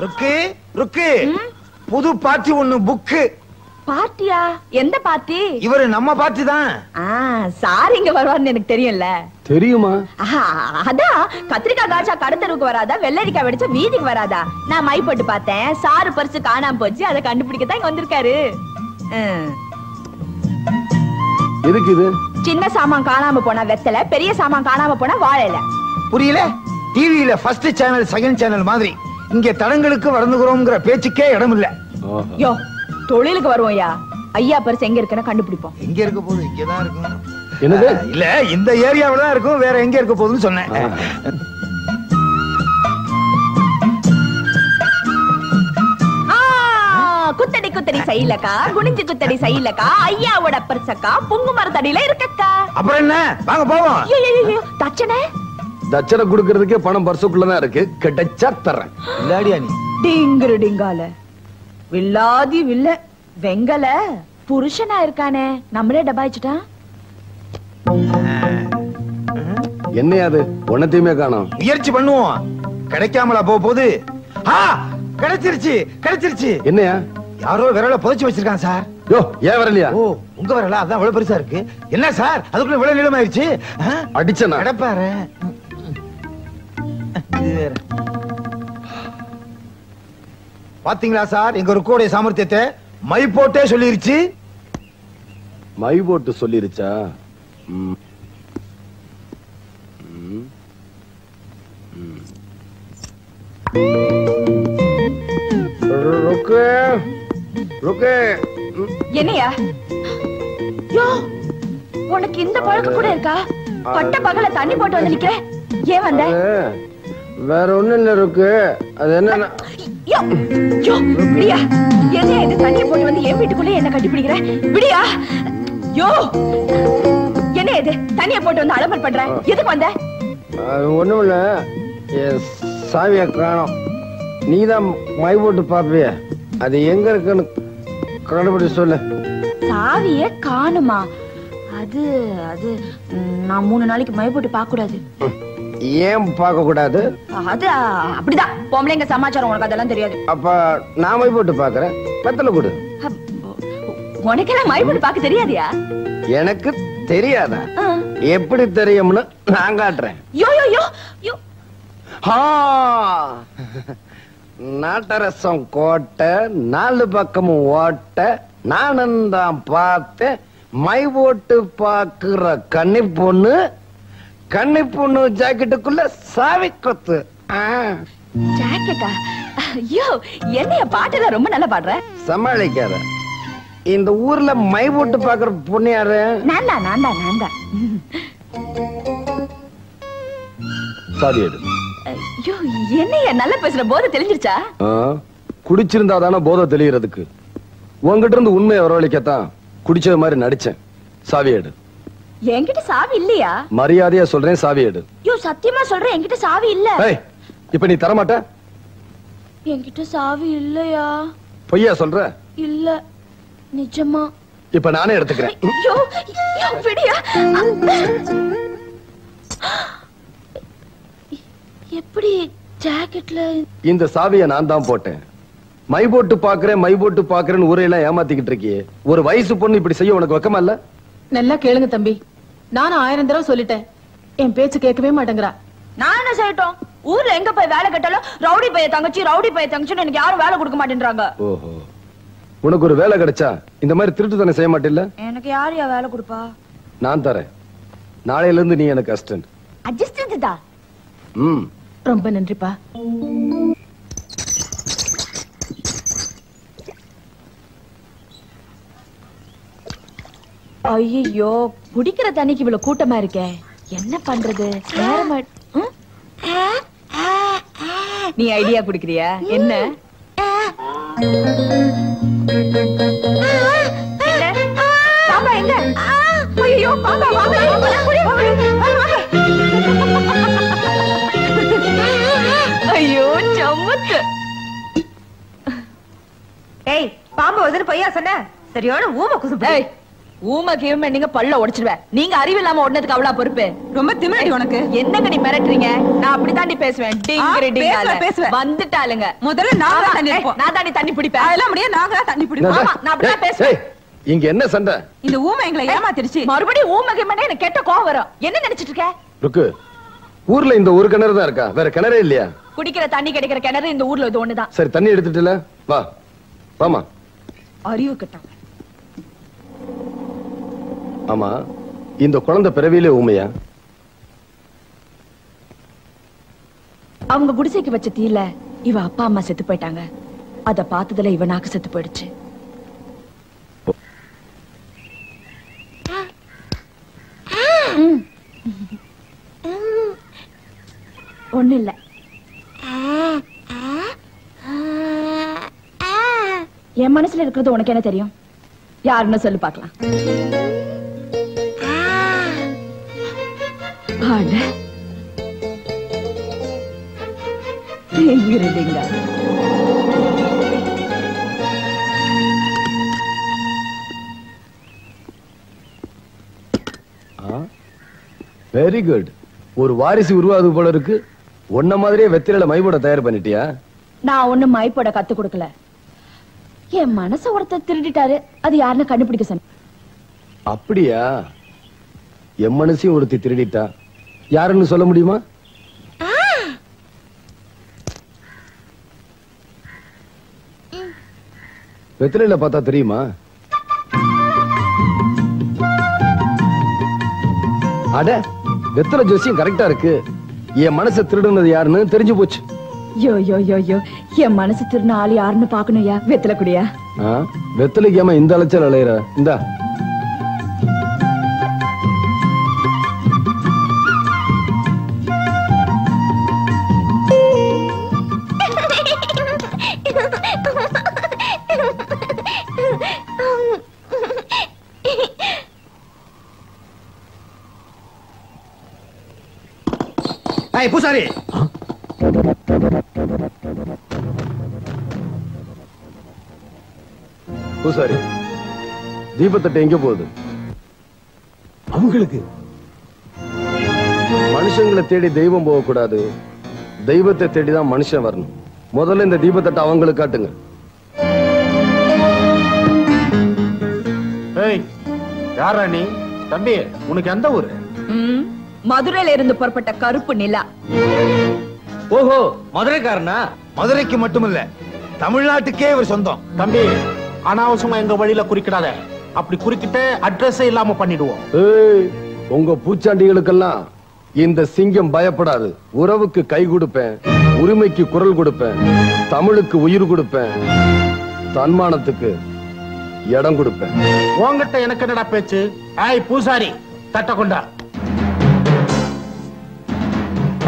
ருக்கு ருக்கு புது பார்ட்டி ஒண்ணு புக்கு. பார்ட்டியா? எந்த பார்ட்டி? இவரு நம்ம பார்ட்டி தான். சார் இங்க வருவார்னு எனக்கு தெரியும்ல. தெரியுமா? அதான் கத்திரிக்காய் காய்ச்சா கடத்தருக்கு வராதா, வெள்ளரிக்காய் வெடிச்சா வீதிக்கு வராதா. நான் மை போட்டு பார்த்தேன், சாரு பரிசு காணாம போச்சு, அதை கண்டுபிடிக்கத்தான் இங்க வந்திருக்காரு. எதுக்கு இது? சின்ன சாமான் காணாம போனா வெத்தலை, பெரிய சாமான் காணாம போனா வாழைல. புரியல? டிவியில ஃபர்ஸ்ட் சேனல் செகண்ட் சேனல் மாதிரி இங்க தடங்களுக்கு வளர்ந்துகிறோம்ங்கிற பேச்சுக்கே இடம் இல்ல. யோ தொழிலுக்கு வருவோம்யா. ஐயா பரிசு எங்க இருக்குன்னு கண்டுபிடிப்போம். எங்க இருக்க போகுது? இங்கதான் இருக்கும். என்னது? இல்ல இந்த ஏரியாவில தான் இருக்கும், வேற எங்க இருக்க போகுதுன்னு சொன்னேன். குத்தடி குத்தடி சைலக்கா, குனிஞ்சு குத்தடி சைலக்கா, ஐயாவோட பரிசக்கா புங்கு மரத்தடியில இருக்கக்கா. அப்புறம் என்ன, வாங்க போவோம். தச்சனை தச்சனை குடுக்கறதுக்கே பணம் பர்சுக்குள்ளதான் இருக்கு, கிடைச்சா தர்றேன். இல்லாடியா நீ? டிங்கிரு டிங்கால வில்லாதி வில்ல வெங்கல புருஷனா இருக்கானே, நம்மளே டபாய்ச்சிட்டான். என்னையாது ஒன்னத்தையுமே காணோம். முயற்சி பண்ணுவோம், கிடைக்காமலா போகுது. கிடைச்சிருச்சு கிடைச்சிருச்சு. என்னையா? யாரோ விரல புதைச்சு வச்சிருக்கான் சார். யோ ஏன் வரலையா? ஓ உங்க விரலா? அதான் இவ்வளவு பெருசா இருக்கு. என்ன சார் அதுக்குள்ள இவ்வளவு நீளமாயிருச்சு? அடிச்சனா? அடப்பாரு. பாத்தீங்களா சார் எங்க ருக்கோடைய சாமர்த்தியத்தை? மை போட்டே சொல்லிருச்சு. மை போட்டு சொல்லிருச்சா? என்னையா? யோ உனக்கு இந்த பழக்கம் கூட இருக்கா? பட்ட பகல தண்ணி போட்டு வந்து நிக்கிற, ஏன் வந்த? வேற ஒண்ணு இல்ல இருக்கு. அது என்ன? விடியா, என்ன இது தண்ணிய போட்டு வந்து என் வீட்டுக்குள்ள என்ன கட்டிப்பிடிக்கிற? விடியா. யோ என்ன இது தண்ணிய போட்டு வந்து அலம்பல் பண்ற? எதுக்கு வந்த? ஒண்ணும் இல்ல, சாவிய காணோம். நீதான் மை போட்டு பாப்பிய, அது எங்க இருக்குன்னு கண்டுபிடி சொல்லு. சாவிய காணுமா? அது அது நான் 3 நாளைக்கு மை போட்டு பார்க்க கூடாது. ஏன் பார்க்க கூடாது? அது அப்படிதான், பொம்பளைங்க சமாச்சாரம், உனக்கு அதெல்லாம் தெரியாது. அப்ப நான் மை போட்டு பாக்குறேன், வெத்தலை கொடு. உனக்கெல்லாம் மை போட்டு பார்க்க தெரியாதியா? எனக்கு தெரியாதா? எப்படி தெரியும்னு நான் காட்டுறேன். யோ யோ யோ யோ. நாட்டரசம் கோட்டை, 4 பக்கமும் ஓட்ட, நானும் தான் பார்த்தேன். மை போட்டு பாக்குற கன்னி பொண்ணு, கன்னி பொண்ணு ஜாக்கெட்டுக்குள்ள சாவி கொத்து. ஜாக்கெட்டா? ஐயோ என்னைய பாட்டுல ரொம்ப நல்லா பாடுற. சமாளிக்காத. இந்த ஊர்ல மை போட்டு பாக்குற பொண்ணு யாரு? நான்தா நான்தா நான்தா. சாவி எடு. ஐயோ என்னைய நல்லா பேசுற, போதை தெளிஞ்சிருச்சா? குடிச்சிருந்தா தானே போதை தெளியறதுக்கு. உங்ககிட்ட இருந்து உண்மையை வரவழைக்கத்தான் குடிச்சது மாதிரி நடிச்சேன். சாவி எடு. என்கிட்ட சாவி இல்லையா? மரியாதையா சொல்றேன், சாவி எடு. யோ சத்தியமா சொல்றேன், என்கிட்ட சாவி இல்ல. இப்ப நீ தரமாட்ட? என்கிட்ட சாவி இல்லையா? பொய்யா சொல்ற? இல்ல நிஜமா. இப்ப நானே எடுத்துக்கிறேன். யோ யோ விடியா. எப்படி ஜாக்கெட்ல? இந்த சாவியை நான் தான் போட்டேன். மை போட்டு பாக்குறேன் மை போட்டு பாக்குறேன்னு ஊரையெல்லாம் ஏமாத்திக்கிட்டு இருக்கியே. ஒரு வயசு பொண்ணு இப்படி செய்ய உனக்கு வெக்கமா இல்ல? நல்லா கேளுங்க தம்பி, நானும் 1000 தடவை சொல்லிட்டேன், என் பேச்சு கேட்கவே மாட்டேங்கிறா. நான் என்ன செய்யட்டும்? ஊர்ல எங்க போய் வேலை கேட்டாலும் ரவுடி பைய தங்கச்சி ரவுடி பைய தங்கச்சின்னு எனக்கு யாரும் வேலை கொடுக்க மாட்டேன்றாங்க. ஓஹோ, உனக்கு ஒரு வேலை கிடைச்சா இந்த மாதிரி திருட்டு தானே செய்ய மாட்டில்ல? எனக்கு யார் வேலை கொடுப்பா? நான் தரேன். நாளையில இருந்து நீ எனக்கு அசிஸ்டன்ட். அசிஸ்டன்ட் தான்? ரொம்ப நன்றிப்பா. ஐயோ குடிக்கிற தண்ணிக்கு இவ்வளவு கூட்டமா இருக்கே, என்ன பண்றது? நீ ஐடியா குடுக்கிறியா என்ன? பாப்பா எங்க? ஐயோ பாப்பா வாங்க. ஐயோ சம்மத்து. ஏய் பாம்பு வந்து பொய்யா சொன்ன? சரியான ஊம குசுப்பு. ஊமை கீமை நீங்க பல்ல உடைச்சிடுவேன். நீங்க அறிவு இல்லாம ஓடுனதுக்கு அவ்வளவு பொறுப்பு. ரொம்ப திமிரடி உனக்கு. என்னங்க நீ மிரட்டுறீங்க? நான் அப்படித்தாண்டி பேசுவேன். டிங்கிரி டிங்கால பேசுவேன். வந்துட்டாளுங்க. முதல்ல நான் தாண்டி தண்ணி பிடிப்பேன். அதெல்லாம் முடியாது. நாங்க தண்ணி பிடிப்போம். ஆமா நான் அப்படியே பேசுவேன். இங்க என்ன சண்டை? இந்த ஊமை எங்களை ஏமாத்திருச்சு. மறுபடியும் ஊமை கீமை எனக்கு கெட்ட கோவம் வரும். என்ன நினைச்சிட்டு இருக்க? ருக்கு, ஊர்ல இந்த ஒரு கிணறு தான் இருக்கா? வேற கிணறே இல்லையா? குடிக்கிற தண்ணி கிடைக்கிற கிணறு இந்த ஊர்ல இது ஒண்ணுதான். சரி, தண்ணி எடுத்துட்டுல வா. வாமா. அறிவு கட்டம். ஆமா, இந்த குழந்தை பிறவியிலே ஊமையா? அவங்க குடிசைக்கு வச்ச தீல இவ அப்பா அம்மா செத்து போயிட்டாங்க. அத பார்த்ததுல இவ நாக்கு செத்து போயிடுச்சு. ஒண்ணு இல்ல. என் மனசுல இருக்கிறது உனக்கு என்ன தெரியும்? யாருன்னு சொல்லு பாக்கலாம். Very good. ஒரு வாரிசு உருவாது போல இருக்கு. ஒன்ன மாதிரியே வெத்திரையில மைபோட தயார் பண்ணிட்டியா? நான் ஒண்ணு மைப்போட கத்து கொடுக்கல. என் மனச ஒருத்தர் திருடிட்டாரு. அது யாருன்னு கண்டுபிடிக்க சொன்ன. அப்படியா? என் மனசையும் ஒருத்தி திருடிட்டா. யாருன்னு சொல்ல முடியுமா? வெத்திரையில பார்த்தா தெரியுமா? அட, வெத்திரை ஜோசியம் கரெக்டா இருக்கு. என் மனசை திருடுனது யாருன்னு தெரிஞ்சு போச்சு. யோ யோ யோ யோ, என் மனசு திருடின ஆளு யாருன்னு பாக்கணும்யா. வெத்தலை குடியா? வெத்தலைக்கு ஏமா இந்த அலைச்சல் அலையிற? இந்தா. பூசாரி, பூசாரி, தீபத்தட்டை எங்க போகுது? அவங்களுக்கு மனுஷங்களை தேடி தெய்வம் போக கூடாது. தெய்வத்தை தேடிதான் மனுஷன் வரணும். முதல்ல இந்த தீபத்தட்டை அவங்களுக்கு காட்டுங்க. யாரா நீ? தம்பி, உனக்கு எந்த ஊரு? மதுரையில இருந்து புறப்பட்ட கருப்பு நிலா. ஓஹோ, மதுரைக்காரனா? மதுரைக்கு மட்டுமில்ல, தமிழ்நாட்டுக்கே இவர் சொந்தம். தம்பி, அனாவசியமா எங்க வழியில குறிக்கிடாத. அப்படி குறிக்கிட்டு அட்ரஸ் இல்லாம பண்ணிடுவோம். உங்க பூச்சாண்டிகளுக்கெல்லாம் இந்த சிங்கம் பயப்படாது. உறவுக்கு கை கொடுப்பேன், உரிமைக்கு குரல் கொடுப்பேன், தமிழுக்கு உயிர் கொடுப்பேன், தன்மானத்துக்கு இடம் கொடுப்பேன். உங்ககிட்ட எனக்கு என்னடா பேச்சு? ஏய் பூசாரி, தட்ட கொண்டா.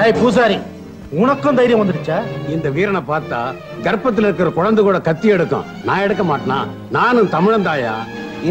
ஏய் பூசாரி, உனக்கும் தைரியம் வந்துடுச்சா? இந்த வீரனை பார்த்தா கர்ப்பத்துல இருக்கிற குழந்தை கூட கத்தி எடுக்கும். நான் எடுக்க மாட்டேனா? நானும் தமிழன் தாயா.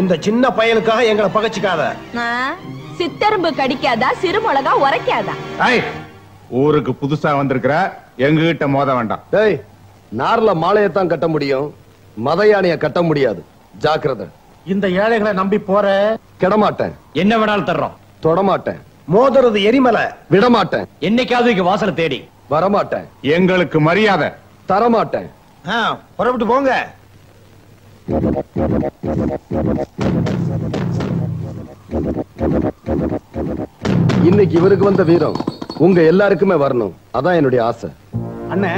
இந்த சின்ன பையனுக்காக எங்களை பகச்சிக்காத. சித்தரும்பு கடிக்காதா, சிறுமிளகா உரைக்காதா? ஊருக்கு புதுசா வந்திருக்கிற எங்க கிட்ட மோத வேண்டாம். டேய், நார்ல மாலையத்தான் கட்ட முடியும், மத யானைய கட்ட முடியாது. ஜாக்கிரதை. இந்த ஏழைகளை நம்பி போற. கெடமாட்டேன். என்ன வேணாலும் தர்றோம். தொடமாட்டேன். மோதுறது எரிமலை. விடமாட்டேன். என்னைக்காவது இங்க வாசல தேடி வரமாட்டேன். எங்களுக்கு மரியாதை தரமாட்டேன். புறப்பட்டு போங்க. இன்னைக்கு இவருக்கு வந்த வீரம் உங்க எல்லாருக்குமே வரணும். அதான் என்னுடைய ஆசை. அண்ணே,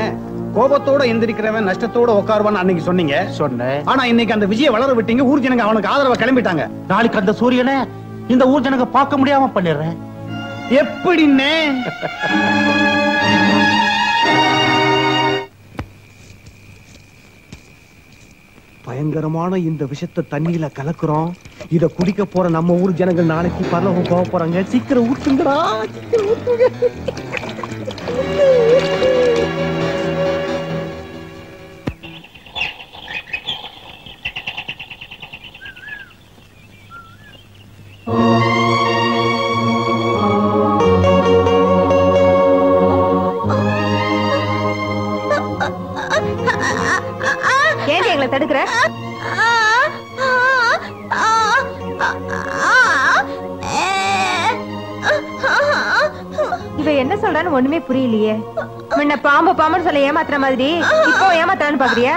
கோபத்தோட எந்திரிக்கிறவன் நஷ்டத்தோட உட்காருவான்னு அன்னைக்கு சொன்னீங்க. சொன்னேன். ஆனா இன்னைக்கு அந்த விஜய வளர விட்டீங்க. ஊர் ஜனங்க அவனுக்கு ஆதரவா கிளம்பிட்டாங்க. நாளைக்கு அந்த சூரியனை இந்த ஊர் ஜனங்க பார்க்க முடியாம பண்ணிடுறேன். எப்படின்னே? பயங்கரமான இந்த விஷத்தை தண்ணியில கலக்குறோம். இத குடிக்க போற நம்ம ஊர் ஜனங்கள் நாளைக்கு பரலோகம் போக போறாங்க. சீக்கிரம் ஊத்துங்கடா, சீக்கிரம் ஊத்துங்க. ஏன் எங்களை தடுக்கிற? என்ன சொல்றான்னு ஒண்ணுமே புரியலையே. முன்ன பாம்பு பாம்புன்னு சொல்ல ஏமாத்துற மாதிரி இப்போ ஏமாத்துறான்னு பாக்குறியா?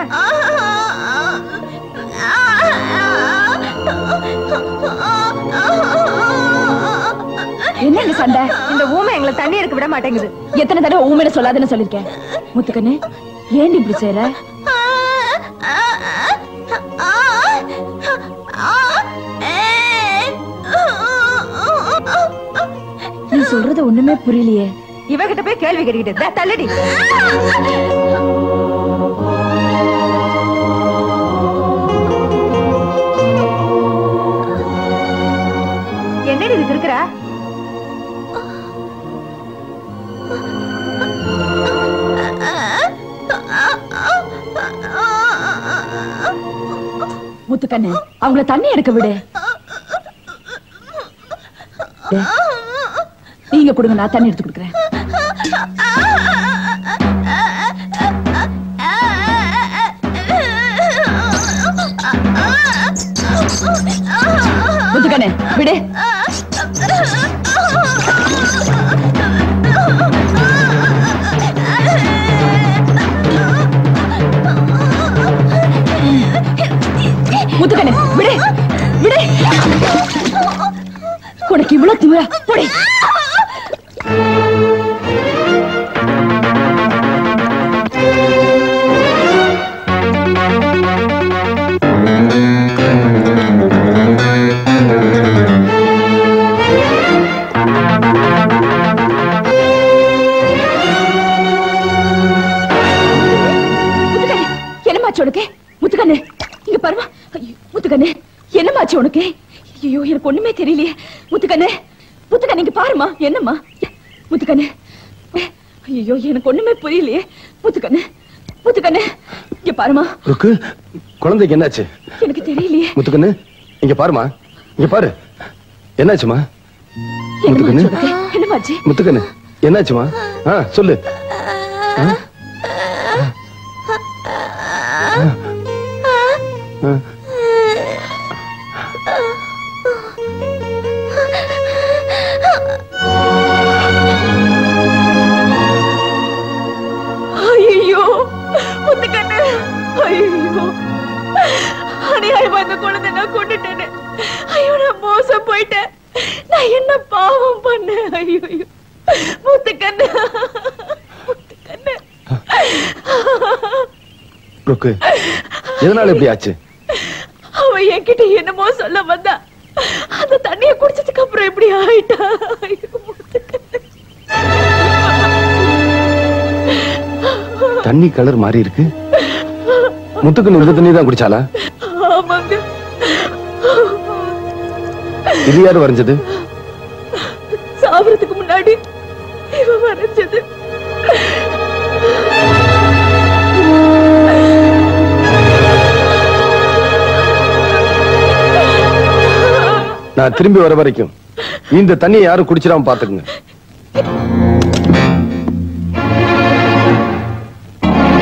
என்னங்க சண்டை? இந்த ஊமை எங்களை தண்ணி எடுக்க விட மாட்டேங்குது. எத்தனை தடவை ஊமையில சொல்லாதுன்னு சொல்லிருக்கேன். முத்துக்கண்ணு ஏன் இப்படி செய்யற? நீ சொல்றது ஒண்ணுமே புரியலையே. இவகிட்ட போய் கேள்வி கேட்டுக்கிட்டு தள்ளடி. என்னடி இதுக்கு இருக்கிற? முத்துக்கண்ணு அவங்கள தண்ணி எடுக்க விடு. நீங்க கொடுங்க, நான் தண்ணி எடுத்து கொடுக்குறேன். முத்துக்கண்ணு விடு. முத்துக்கண்ணு விடு விடு. உனக்கு இவ்வளவு திமிரா? போடி. என்னமாச்சு உனக்கு? முத்துக்கண்ணு இங்க பாருமா. முத்துக்கண்ணு என்னமாச்சு உனக்கு? ஐயோ எனக்கு ஒண்ணுமே தெரியலையே. முத்துக்கண்ணு முத்துக்கண்ணு இங்க பாருமா. என்னம்மா முத்துக்கண்ணு? ஐயோ எனக்கு ஒண்ணுமே புரியலையே. முத்துக்கண்ணு முத்துக்கண்ணு இங்க பாருமா. குழந்தைக்கு என்னாச்சு? எனக்கு தெரியலையே. முத்துக்கண்ணு இங்க பாருமா. இங்க பாரு. என்னாச்சுமா? முத்துக்கண்ணு என்னமாச்சு? முத்துக்கண்ணு என்னாச்சுமா? சொல்லு. ஐயோ முத்துக்கண்ணு, ஐயோ அநியாயமா இந்த குழந்தை நான் கொண்டுட்டேன்னு. ஐயோ நான் மோசம் போயிட்டேன். நான் என்ன பாவம் பண்ணேன்? ஐயோ முத்துக்கண்ணு முத்துக்கண்ணு. எதனால இப்படி ஆச்சு? அவ என்கிட்ட என்னமோ சொல்ல வந்தா. அந்த தண்ணியை குடிச்சதுக்கு அப்புறம் இப்படி ஆயிட்டா. தண்ணி கலர் மாறி இருக்கு. முத்துக்கண்ணு இந்த தண்ணி தான் குடிச்சாளா? ஆமாங்க. இது யாரு வரைஞ்சது? சாவறதுக்கு முன்னாடி இவ வரைஞ்சது. நான் திரும்பி வர வரைக்கும் இந்த தண்ணியை யாரும் குடிச்சிடாம பாத்துக்குங்க.